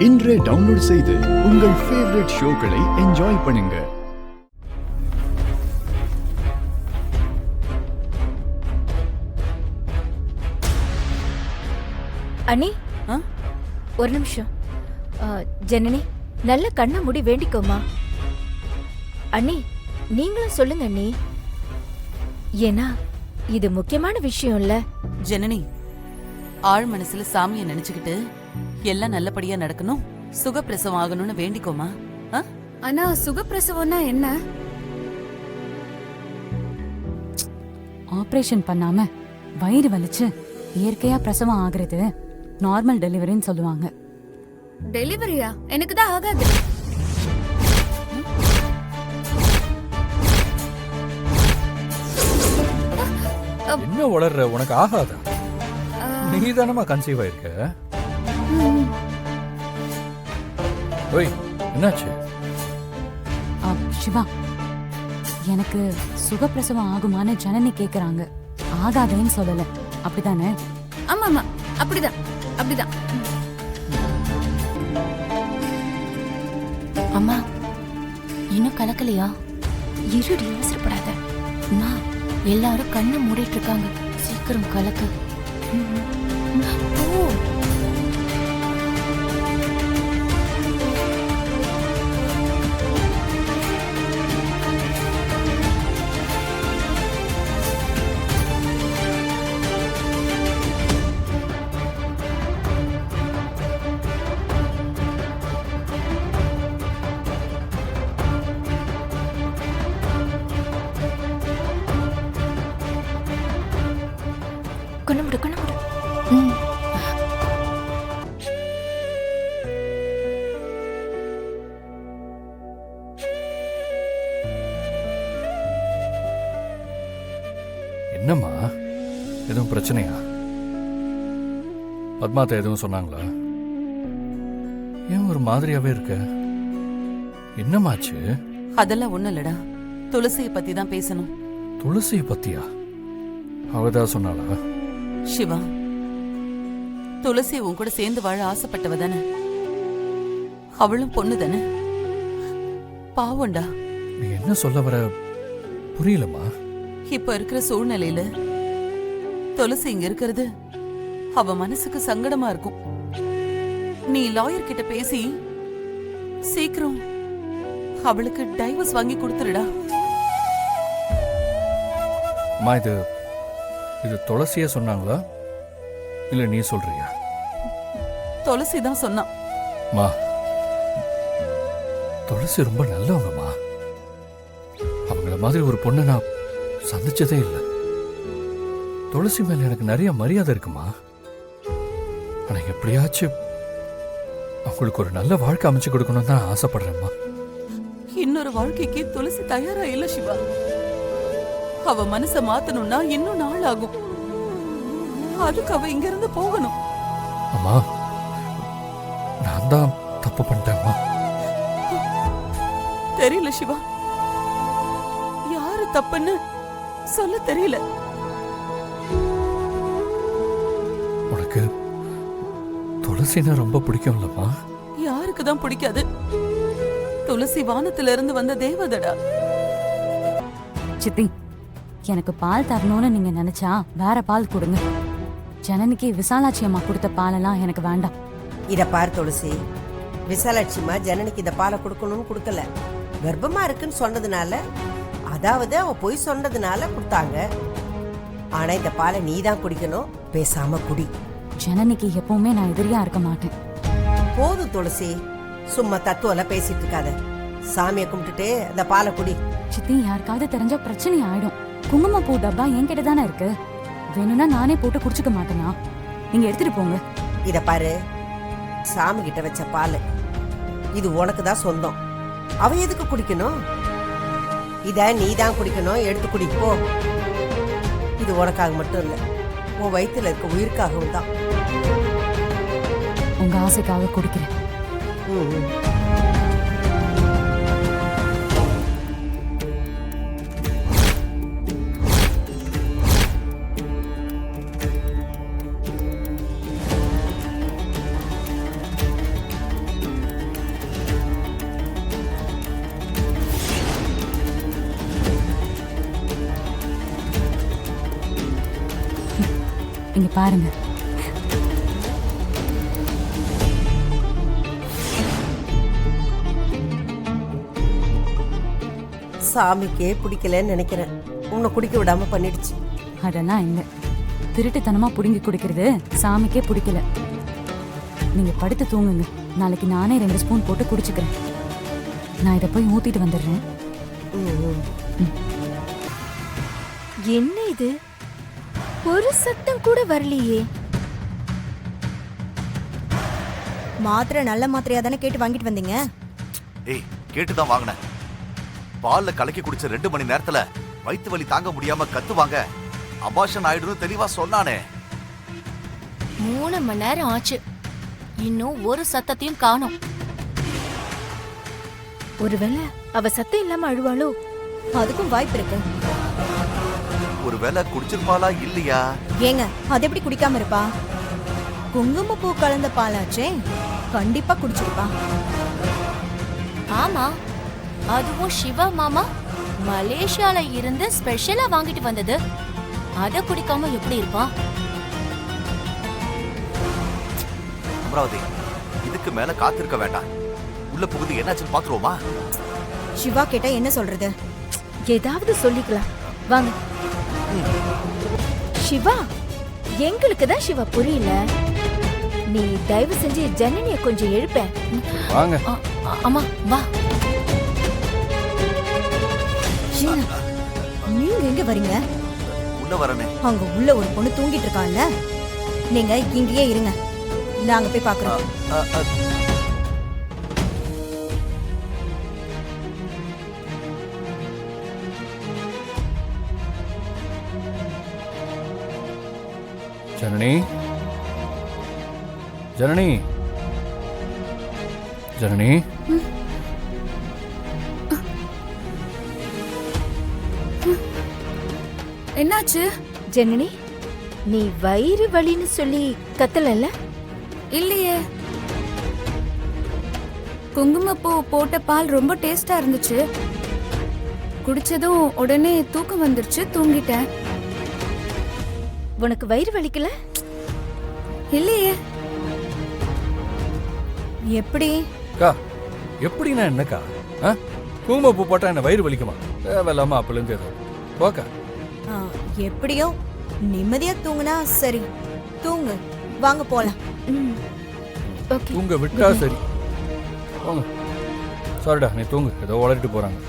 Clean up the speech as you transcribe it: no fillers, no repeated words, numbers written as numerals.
இன்றே டவுன்லோட் செய்து உங்கள் ஃபேவரட் ஷோக்களை என்ஜாய் பண்ணுங்க. அண்ணி, ஒரு நிமிஷம். ஜனனி, நல்ல கண்ணை மூடி வேண்டிக்கோமா. அண்ணி, நீங்களும் சொல்லுங்க அண்ணி. ஏன்னா இது முக்கியமான விஷயம் இல்ல. ஜனனி, ஆழ் மனசுல சாமியை நினைச்சுக்கிட்டு எல்லாம் நல்லபடியா நடக்கணும், சுகப்பிரசவம் ஆகணும்னு வேண்டிக்கோமா. ஆனா சுகப்பிரசவம்னா என்ன? ஆபரேஷன் பண்ணாம வயிறு வலிச்சு இயற்கையா பிரசவம் ஆகுறது நார்மல் டெலிவரின்னு சொல்லுவாங்க. டெலிவரியா? எனக்கு தான் ஆகாது. என்ன வளர்ற? உனக்கு ஆகாதா? நீ தானமா கன்சீவ் ஆயிருக்க. ஓய், என்னாச்சு? சிவா, எனக்கு சுகப்பிரசவம் ஆகுமான்னு ஜனனி கேக்குறாங்க. ஆகாதேன்னு சொல்லல, அப்படிதானே? ஆமா ஆமா, அப்படிதான் அப்படிதான். அம்மா, இன்னும் கலக்கலையா? இருடி, அவசரப்படாத. அம்மா, எல்லாரும் கண்ணை மூடிட்டு இருக்காங்க, சீக்கிரம் கலக்கு. ஓ, குணமுடு குணமுடு. என்னம்மா, எதுவும் பிரச்சனையா? பத்மாத்த எதுவும் சொன்னாங்களா? ஏன் ஒரு மாதிரியாவே இருக்க? என்னமாச்சு? அதெல்லாம் ஒண்ணு இல்லடா, துளசியை பத்தி தான் பேசணும். துளசியை பத்தியா? அவதான் சொன்னாளா? சிவா, துளசி உன் கூட சேர்ந்து வாழ ஆசைப்பட்டவ தானே? அவளும் பொண்ணு தானே? பாவண்டா. நீ என்ன சொல்ல வர புரியலம்மா. இப்ப இருக்கிற சூழ்நிலையில துளசி இங்க இருக்கிறது அவ மனசுக்கு சங்கடமா இருக்கும். நீ லாயர் கிட்ட பேசி சீக்கிரம் அவளுக்கு டைவர்ஸ் வாங்கி கொடுத்துருடா. அம்மா, இது துளசிய சொன்னாங்களா இல்ல நீ சொல்றியா? துளசி தான் சொன்னான். மா, துளசி ரொம்ப நல்லவங்கம்மா. அவங்கள மாதிரி ஒரு பொண்ணை நான் சந்திச்சதே இல்லை. துளசி மேல எனக்கு நிறைய மரியாதை இருக்குமா. ஆனா எப்படியாச்சும் அவங்களுக்கு ஒரு நல்ல வாழ்க்கை அமைச்சு கொடுக்கணும் தான் ஆசைப்படுறேம்மா. இன்னொரு வாழ்க்கைக்கு துளசி தயாரா இல்ல சிவா. அவ மனச மாத்தணும்னா இன்னும் நாள் ஆகும். அதுக்கு அவ இங்க இருந்து போகணும். அம்மா, நான் தான் தப்பு பண்ணிட்டேம்மா. தெரியல சிவா, யாரு தப்புன்னு சொல்ல தெரியல. உனக்கு துளசினா ரொம்ப பிடிக்கும்லம்மா? யாருக்குதான் பிடிக்காது? துளசி வானத்துல இருந்து வந்த தேவதடா. சித்தி, எனக்கு பால் தரணும்னு நீங்க நினைச்சா வேற பால் கொடுங்க. ஜனனிக்கு விசாலாட்சி அம்மா கொடுத்த பாலெல்லாம் எனக்கு வேண்டாம். இத பார் துளசி, விசாலாட்சிமா ஜனனிக்கு இந்த பாலை கொடுக்கணும்னு கொடுக்கல. கர்ப்பமா இருக்குன்னு சொன்னதுனால, அதாவது அவ பொய் சொன்னதுனால கொடுத்தாங்க. ஆனா இந்த பாலை நீ தான் குடிக்கணும், பேசாம குடி. ஜனனிக்கு எப்பவுமே நான் எதிரியா இருக்க மாட்டேன். போதும் துளசி, சும்மா தத்துவம் பேசிட்டு இருக்காத. சாமியை கும்பிட்டுட்டு அந்த பாலை குடி. சித்தி, யாருக்காவது தெரிஞ்சா பிரச்சனை ஆயிடும். குங்குமப்பூ டப்பா என்கிட்ட தானே இருக்கு. வேணும்னா நானே போட்டு குடிச்சுக்க மாட்டேனா? நீங்க எடுத்துட்டு போங்க. இத பாரு, சாமி கிட்ட வச்ச பால் இது உனக்கு தான் சொந்தம். அவ எதுக்கு குடிக்கணும்? இத நீ தான் குடிக்கணும், எடுத்து குடிப்போ. இது உனக்காக மட்டும் இல்ல, உன் வயிற்றுல இருக்க உயிருக்காகவும் தான். உங்க ஆசைக்காக குடிக்கிறேன். பாருங்க. சாமிக்கே பிடிக்கலன்னு நினைக்கிறேன். உன்னை குடிக்க விடாம பண்ணிடுச்சு. அதெல்லாம் இல்ல. திருட்டுத்தனமா புடுங்கி குடிக்கிறது சாமிக்கே பிடிக்கல. நீங்க படுத்து தூங்குங்க. நாளைக்கு நானே 2 ஸ்பூன் போட்டு குடிச்சுக்கிறேன். நான் இதை போய் ஊத்திட்டு வந்துடுறேன். ம். என்ன இது? ஒரு சத்தம் கூட வரலையே. மாத்திரை நல்ல மாத்திரையா தானே கேட்டு வாங்கிட்டு வந்தீங்க? ஏய், கேட்டுதான் வாங்கினேன். பால்ல கலக்கி குடிச்ச 2 மணி நேரத்துல வயித்து வலி தாங்க முடியாம கத்துவாங்க, அபார்ஷன் ஆயிடுன்னு தெளிவா சொன்னானே. 3 மணி நேரம் ஆச்சு, இன்னும் ஒரு சத்தத்தையும் காணோம். ஒருவேளை அவ சத்தம் இல்லாம அழுவாளோ? அதுக்கும் வாய்ப்பு இருக்கு. ஒருவேளை குடிச்சிருப்பாளா இல்லையா? ஏங்க, அது எப்படி குடிக்காம இருப்பா? குங்குமப்பூ கலந்த பாலாச்சே, கண்டிப்பா குடிச்சிருப்பா. ஆமா, அதுவும் சிவா மாமா மலேசியால இருந்து ஸ்பெஷலா வாங்கிட்டு வந்தது. அத குடிக்காம எப்படி இருப்பான்? அமராவதி, இதுக்கு மேல காத்திருக்க வேண்டாம். உள்ள புகுந்து என்னாச்சுன்னு பாத்துருவோமா? சிவா கேட்டா என்ன சொல்றது? ஏதாவது சொல்லிக்கலாம் வாங்க. சிவா, எங்களுக்கு தான் சிவா புரியல. நீ தயவு செஞ்சு ஜனனிய கொஞ்சம் எழுப்ப. வாங்க. அம்மா வா. ஏங்க, நீங்க எங்க வரீங்க? உள்ள வரனே. அங்க உள்ள ஒரு பொண்ணு தூங்கிட்டு இருக்கான்ல, நீங்க இங்கேயே இருங்க, நாங்க போய் பாக்குறோம். ஜனனி, ஜனனி, ஜனனி. என்னாச்சு? ஜனனி, நீ வயிறு வலின்னு சொல்லி கத்தலல்ல? இல்லையே. குங்குமப்பூ போட்ட பால் ரொம்ப டேஸ்டா இருந்துச்சு. குடிச்சதும் உடனே தூக்கம் வந்துருச்சு, தூங்கிட்டேன். உனக்கு வயிறு வலிக்கல? இல்லையே. எப்படி? அக்கா, எப்படின்னா என்னக்கா? குங்குமப்பூ போட்டா என்ன வயிறு வலிக்குமா? தேவையில்லாம அப்பலேருந்து ஏதோ போக்கா. எப்படியோ நிம்மதியா தூங்குனா சரி. தூங்கு, வாங்க போலாம். ஓகே. தூங்க விட்டா சரி. போங்க. சாரிடா, நீ தூங்கு. ஏதோ உளறிட்டு போறாங்க.